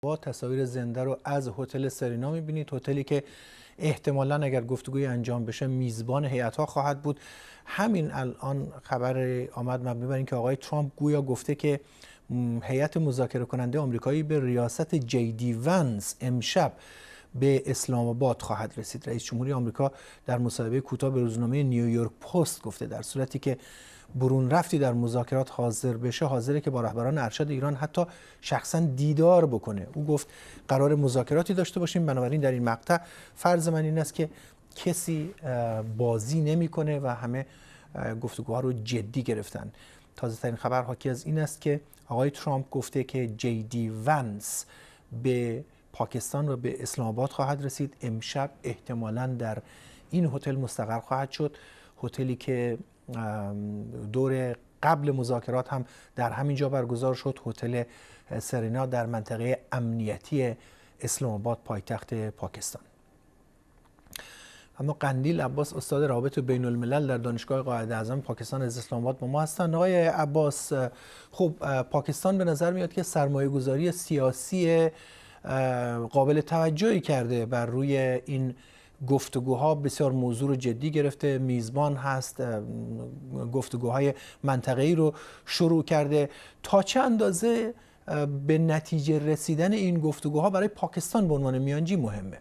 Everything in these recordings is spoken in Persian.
با تصاویر زنده رو از هتل سرینا می‌بینید، هتلی که احتمالاً اگر گفتگوی انجام بشه میزبان هیئت‌ها خواهد بود. همین الان خبر آمد مبنی بر اینکه آقای ترامپ گویا گفته که هیئت مذاکره کننده آمریکایی به ریاست دی ونس امشب به اسلام آباد خواهد رسید. رئیس جمهوری آمریکا در مصاحبه کوتاه به روزنامه نیویورک پست گفته در صورتی که برون رفتی در مذاکرات حاضر بشه، حاضره که با رهبران ارشد ایران حتی شخصا دیدار بکنه. او گفت قرار مذاکراتی داشته باشیم، بنابراین در این مقطع فرض من این است که کسی بازی نمیکنه و همه گفتگوها رو جدی گرفتن. تازه ترین خبر حاکی از این است که آقای ترامپ گفته که دی ونس به پاکستان و به اسلام آباد خواهد رسید. امشب احتمالاً در این هتل مستقر خواهد شد، هتلی که دور قبل مذاکرات هم در همین جا برگزار شد، هتل سرینا در منطقه امنیتی اسلام آباد پایتخت پاکستان. اما قندیل عباس استاد روابط بین الملل در دانشگاه قائداعظم پاکستان از اسلام آباد با ما هستند. آقای عباس، خب پاکستان به نظر میاد که سرمایه‌گذاری سیاسی قابل توجهی کرده بر روی این گفتگوها، بسیار موضوع رو جدی گرفته، میزبان هست، گفتگوهای منطقه‌ای رو شروع کرده. تا چه اندازه به نتیجه رسیدن این گفتگوها برای پاکستان به عنوان میانجی مهمه؟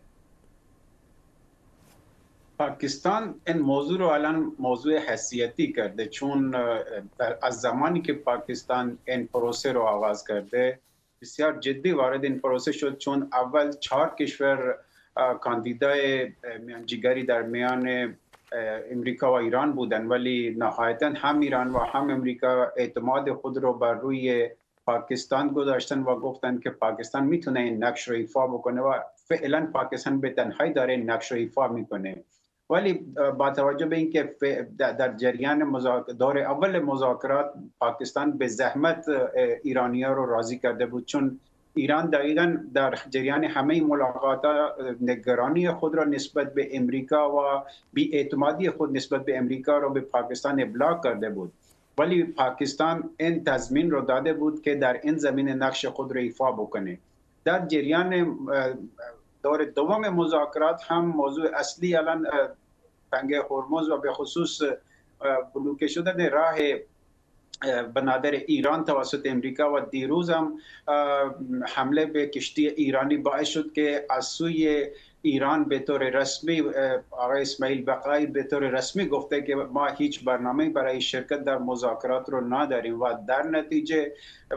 پاکستان این موضوع رو الان موضوع حیثیتی کرده، چون از زمانی که پاکستان این پروسه رو آغاز کرده بسیار جدی وارد این پروسه شد، چون اول 4 کشور کاندیدای میانجیگری در میان امریکا و ایران بودن، ولی نهایتا هم ایران و هم امریکا اعتماد خود رو بر روی پاکستان گذاشتن و گفتن که پاکستان میتونه این نقش رو ایفا بکنه و فعلا پاکستان به تنهایی داره این نقش رو ایفا میکنه. ولی با توجه به اینکه در جریان دور اول مذاکرات پاکستان به زحمت ایرانی‌ها رو راضی کرده بود، چون ایران دقیقاً در جریان همه ملاقات‌ها نگرانی خود را نسبت به امریکا و بی‌اعتمادی خود نسبت به امریکا را به پاکستان ابلاغ کرده بود. ولی پاکستان این تضمین رو داده بود که در این زمینه نقش خود را ایفا بکنه. در جریان دور دوم مذاکرات هم موضوع اصلی الان تنگه هرمز و به خصوص بلوکه شدن راه بنادر ایران توسط امریکا و دیروز هم حمله به کشتی ایرانی باعث شد که از سوی ایران به طور رسمی آقای اسماعیل بقایی به طور رسمی گفته که ما هیچ برنامه برای شرکت در مذاکرات رو نداریم و در نتیجه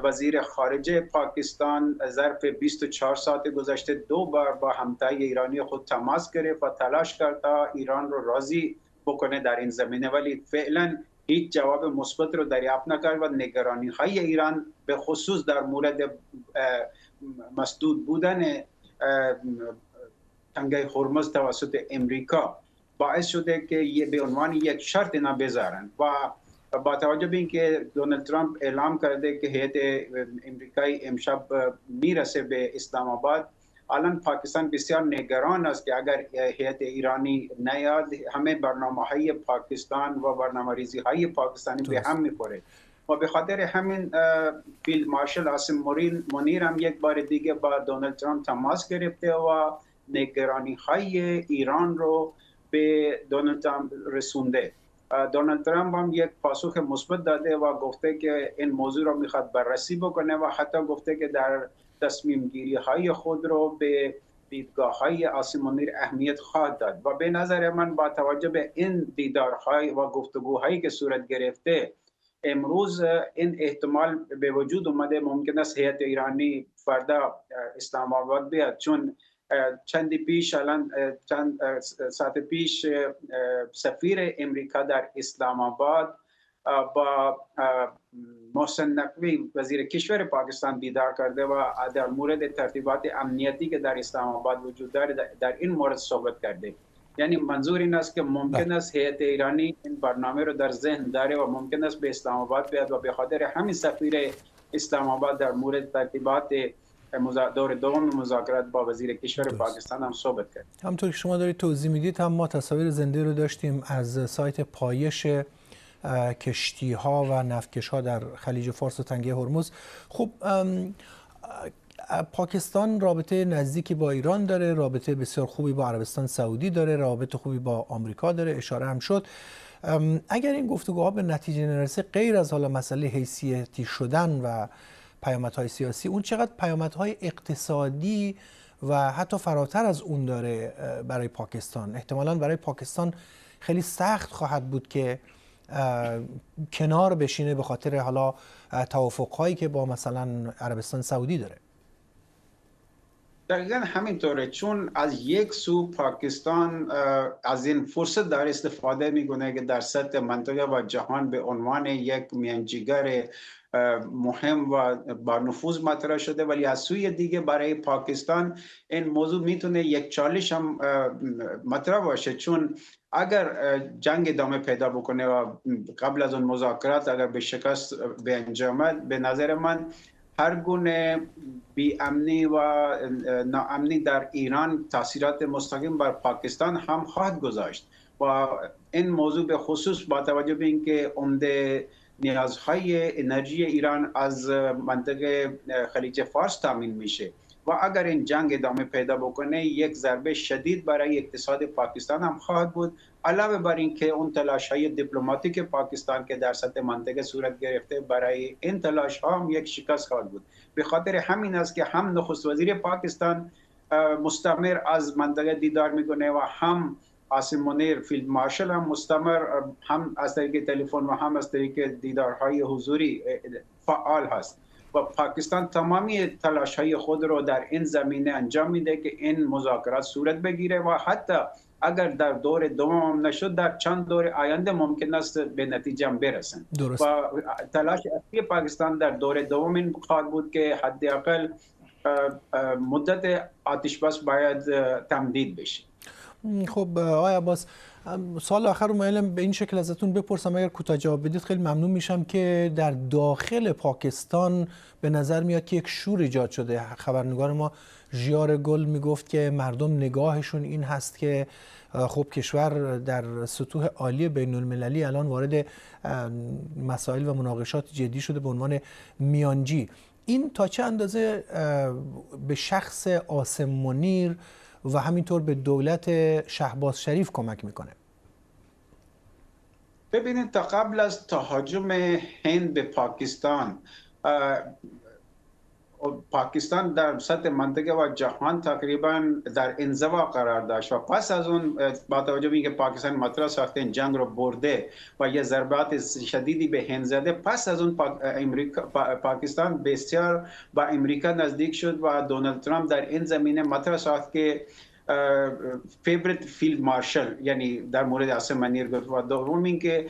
وزیر خارجه پاکستان ظرف 24 ساعت گذشته 2 بار با همتای ایرانی خود تماس گرفت و تلاش کرد تا ایران رو راضی بکنه در این زمینه، ولی فعلا هیچ جواب مثبت رو دریافت نکرد و نگرانی های ایران به خصوص در مورد مسدود بودن تنگه هرمز توسط امریکا باعث شده که به عنوان یک شرط اینا بذارن و با توجه به اینکه دونالد ترامپ اعلام کرده که هیئت امریکایی امشب میرسه به اسلام آباد، الان پاکستان بسیار نگران است که اگر هیئت ایرانی نیاد همه برنامه‌های پاکستان و برنامه‌ریزی‌های پاکستانی به هم می‌خوره و به خاطر همین فیلد مارشال عاصم منیر هم یک بار دیگه با دونالد ترامپ تماس گرفته و نگرانی‌های ایران رو به دونالد ترامپ رسونده. دونالد ترامپ هم یک پاسخ مثبت داده و گفته که این موضوع رو میخواد بررسی بکنه و حتی گفته که در تصمیم گیری های خود رو به دیدگاه های عاصم منیر اهمیت خواهد داد و به نظر من با توجه به این دیدارهای و گفتگوهایی که صورت گرفته امروز این احتمال به وجود اومده ممکن است هیئت ایرانی فردا اسلام آباد بیاد، چون چند ساعت پیش سفیر امریکا در اسلام آباد با محسن نقوی وزیر کشور پاکستان دیدار کرده و در مورد ترتیبات امنیتی که در اسلام آباد وجود داره در این مورد صحبت کرده. یعنی منظور این است که ممکن است هیئت ایرانی این برنامه رو در ذهن داره و ممکن است به اسلام آباد بیاد و به خاطر همین سفیر اسلام آباد در مورد ترتیبات دور دوم مذاکرات با وزیر کشور پاکستان هم صحبت کرد. همونطور که شما دارید توضیح میدید هم ما تصاویر زنده رو داشتیم از سایت پایش کشتی ها و نفتکش ها در خلیج فارس و تنگه هرمز. خب پاکستان رابطه نزدیکی با ایران داره، رابطه بسیار خوبی با عربستان سعودی داره، رابطه خوبی با آمریکا داره، اشاره هم شد. اگر این گفتگوها به نتیجه نرسه، غیر از حالا مسئله حیثیتی شدن و پیامدهای سیاسی، اون چقدر پیامدهای اقتصادی و حتی فراتر از اون داره برای پاکستان؟ احتمالاً برای پاکستان خیلی سخت خواهد بود که کنار بشینه به خاطر حالا توافق‌هایی که با مثلا عربستان سعودی داره. دقیقا همینطوره، چون از یک سو پاکستان از این فرصت داره استفاده میکنه که در سطح منطقه و جهان به عنوان یک میانجیگر مهم و با نفوذ مطرح شده، ولی از سوی دیگه برای پاکستان این موضوع میتونه یک چالش هم مطرح باشه، چون اگر جنگ ادامه پیدا بکنه و قبل از اون مذاکرات اگر به شکست به انجامد، به نظر من هر گونه بی‌امنی و ناامنی در ایران تاثیرات مستقیم بر پاکستان هم خواهد گذاشت و این موضوع به خصوص با توجه به اینکه عمده نیازهای انرژی ایران از منطقه خلیج فارس تامین میشه و اگر این جنگ ادامه پیدا بکنه یک ضربه شدید برای اقتصاد پاکستان هم خواهد بود، علاوه بر اینکه اون تلاش‌های دیپلماتیک پاکستان که در سطح منطقه صورت گرفته برای این تلاش‌ها هم یک شکست خواهد بود. به خاطر همین است که هم نخست وزیر پاکستان مستمر از منطقه دیدار میکنه و هم عاصم منیر فیلد مارشال هم مستمر هم از طریق تلفن و هم از طریق دیدارهای حضوری فعال هست و پاکستان تمامی تلاش‌های خود رو در این زمینه انجام میده که این مذاکرات صورت بگیره و حتی اگر در دور دوم هم نشد در چند دور آینده ممکن است به نتیجه برسن. درست. و تلاش اصلی پاکستان در دور دوم این خواهد بود که حداقل مدت آتش بس باید تمدید بشه. خب آقای عباس، سوال آخر رو مایلم به این شکل ازتون بپرسم، اگر کوتاه جواب بدید خیلی ممنون میشم، که در داخل پاکستان به نظر میاد که یک شور ایجاد شده. خبرنگار ما ژیار گل میگفت که مردم نگاهشون این هست که خب کشور در سطوح عالی بین المللی الان وارد مسائل و مناقشات جدی شده به عنوان میانجی. این تا چه اندازه به شخص عاصم منیر و همینطور به دولت شهباز شریف کمک میکنه؟ ببینید، تا قبل از تهاجم هند به پاکستان در سطح منطقه و جهان تقریبا در انزوا قرار داشت و پس از اون با توجه به اینکه پاکستان مطرح ساخته این جنگ رو برده و یه ضربات شدیدی به هند زده، پس از اون پاکستان بسیار با امریکا نزدیک شد و دونالد ترامپ در این زمینه مطرح ساخت که فیورت فیلد مارشال، یعنی در مورد عاصم منیر گفت و دوم اینکه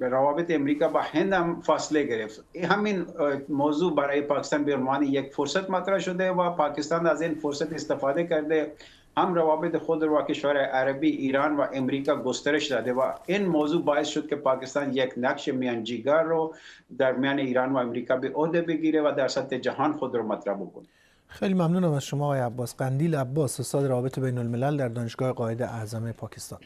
روابط امریکا با هند هم فاصله گرفت. همین موضوع برای پاکستان به عنوان یک فرصت مطرح شده و پاکستان از این فرصت استفاده کرده، هم روابط خود رو با کشور عربی ایران و امریکا گسترش داده و این موضوع باعث شد که پاکستان یک نقش میانجیگر رو در میان ایران و امریکا به عهده بگیره و در سطح جهان خود رو مطرح بکنه. خیلی ممنونم از شما آقای عباس. قندیل عباس، استاد روابط بین الملل در دانشگاه قائد اعظم پاکستان.